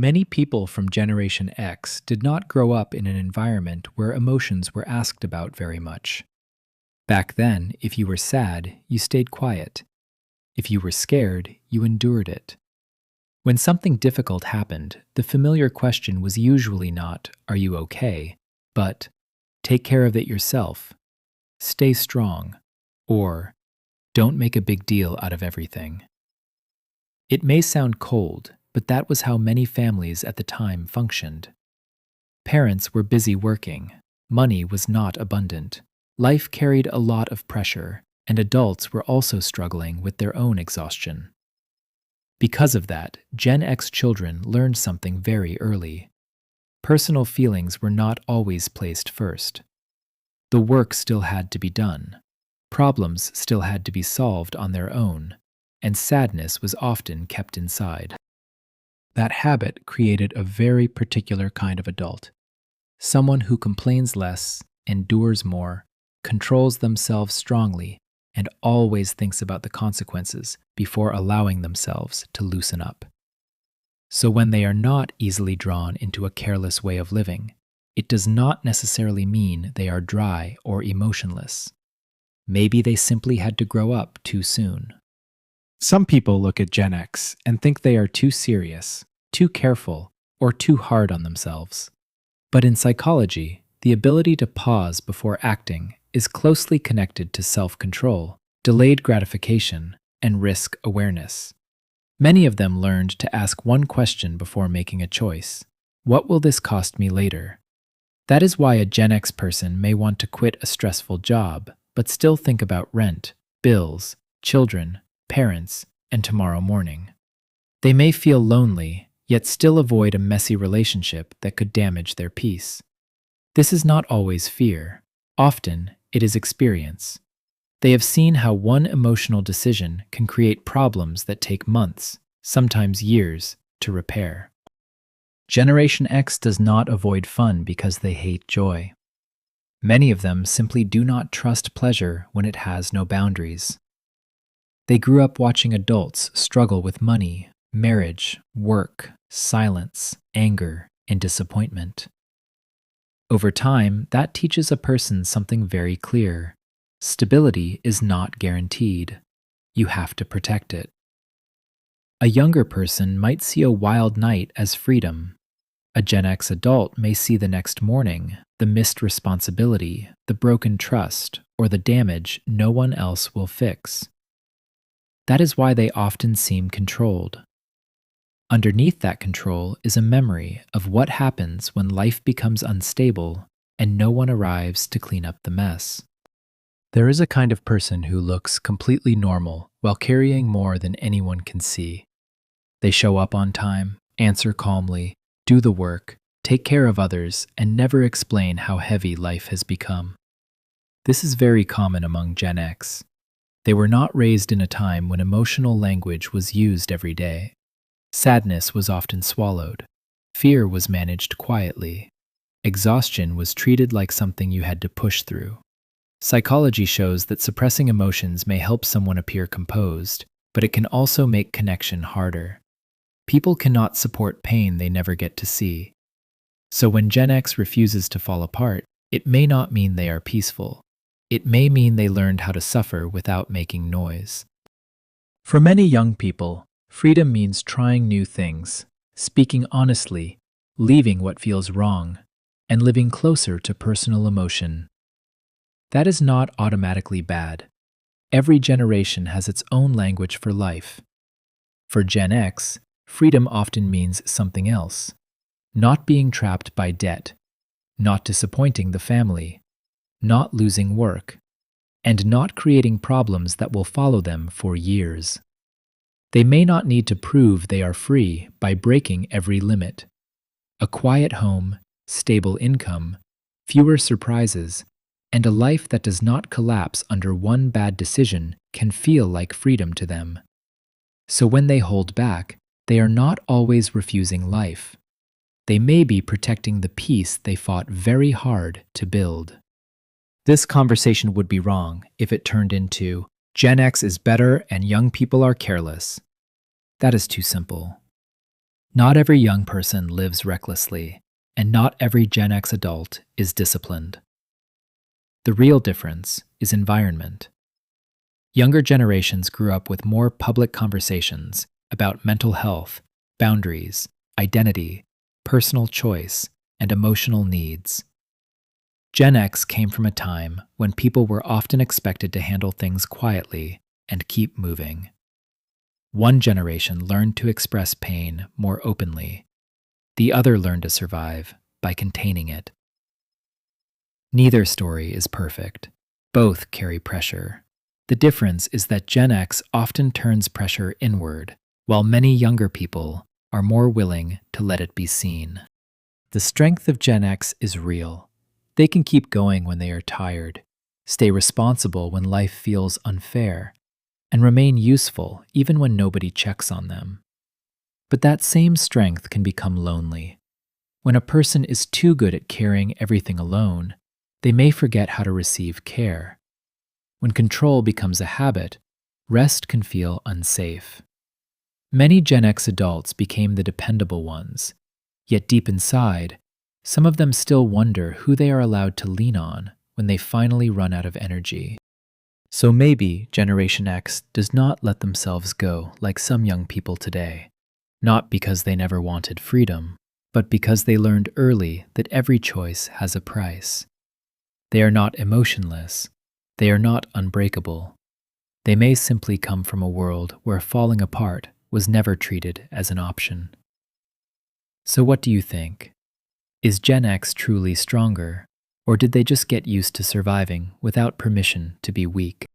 Many people from Generation X did not grow up in an environment where emotions were asked about very much. Back then, if you were sad, you stayed quiet. If you were scared, you endured it. When something difficult happened, the familiar question was usually not, "Are you okay?" but, "Take care of it yourself," "Stay strong," or "Don't make a big deal out of everything." It may sound cold, but that was how many families at the time functioned. Parents were busy working, money was not abundant, life carried a lot of pressure, and adults were also struggling with their own exhaustion. Because of that, Gen X children learned something very early. Personal feelings were not always placed first. The work still had to be done. Problems still had to be solved on their own, and sadness was often kept inside. That habit created a very particular kind of adult. Someone who complains less, endures more, controls themselves strongly, and always thinks about the consequences before allowing themselves to loosen up. So when they are not easily drawn into a careless way of living, it does not necessarily mean they are dry or emotionless. Maybe they simply had to grow up too soon. Some people look at Gen X and think they are too serious, too careful, or too hard on themselves. But in psychology, the ability to pause before acting is closely connected to self-control, delayed gratification, and risk awareness. Many of them learned to ask one question before making a choice: what will this cost me later? That is why a Gen X person may want to quit a stressful job, but still think about rent, bills, children, parents, and tomorrow morning. They may feel lonely, yet still avoid a messy relationship that could damage their peace. This is not always fear. Often, it is experience. They have seen how one emotional decision can create problems that take months, sometimes years, to repair. Generation X does not avoid fun because they hate joy. Many of them simply do not trust pleasure when it has no boundaries. They grew up watching adults struggle with money, marriage, work, silence, anger, and disappointment. Over time, that teaches a person something very clear. Stability is not guaranteed. You have to protect it. A younger person might see a wild night as freedom. A Gen X adult may see the next morning, the missed responsibility, the broken trust, or the damage no one else will fix. That is why they often seem controlled. Underneath that control is a memory of what happens when life becomes unstable and no one arrives to clean up the mess. There is a kind of person who looks completely normal while carrying more than anyone can see. They show up on time, answer calmly, do the work, take care of others, and never explain how heavy life has become. This is very common among Gen X. They were not raised in a time when emotional language was used every day. Sadness was often swallowed. Fear was managed quietly. Exhaustion was treated like something you had to push through. Psychology shows that suppressing emotions may help someone appear composed, but it can also make connection harder. People cannot support pain they never get to see. So when Gen X refuses to fall apart, it may not mean they are peaceful. It may mean they learned how to suffer without making noise. For many young people, freedom means trying new things, speaking honestly, leaving what feels wrong, and living closer to personal emotion. That is not automatically bad. Every generation has its own language for life. For Gen X, freedom often means something else: not being trapped by debt, not disappointing the family, not losing work, and not creating problems that will follow them for years. They may not need to prove they are free by breaking every limit. A quiet home, stable income, fewer surprises, and a life that does not collapse under one bad decision can feel like freedom to them. So when they hold back, they are not always refusing life. They may be protecting the peace they fought very hard to build. This conversation would be wrong if it turned into, Gen X is better and young people are careless. That is too simple. Not every young person lives recklessly, and not every Gen X adult is disciplined. The real difference is environment. Younger generations grew up with more public conversations about mental health, boundaries, identity, personal choice, and emotional needs. Gen X came from a time when people were often expected to handle things quietly and keep moving. One generation learned to express pain more openly. The other learned to survive by containing it. Neither story is perfect. Both carry pressure. The difference is that Gen X often turns pressure inward, while many younger people are more willing to let it be seen. The strength of Gen X is real. They can keep going when they are tired, stay responsible when life feels unfair, and remain useful even when nobody checks on them. But that same strength can become lonely. When a person is too good at carrying everything alone, they may forget how to receive care. When control becomes a habit, rest can feel unsafe. Many Gen X adults became the dependable ones, yet deep inside, some of them still wonder who they are allowed to lean on when they finally run out of energy. So maybe Generation X does not let themselves go like some young people today, not because they never wanted freedom, but because they learned early that every choice has a price. They are not emotionless. They are not unbreakable. They may simply come from a world where falling apart was never treated as an option. So what do you think? Is Gen X truly stronger, or did they just get used to surviving without permission to be weak?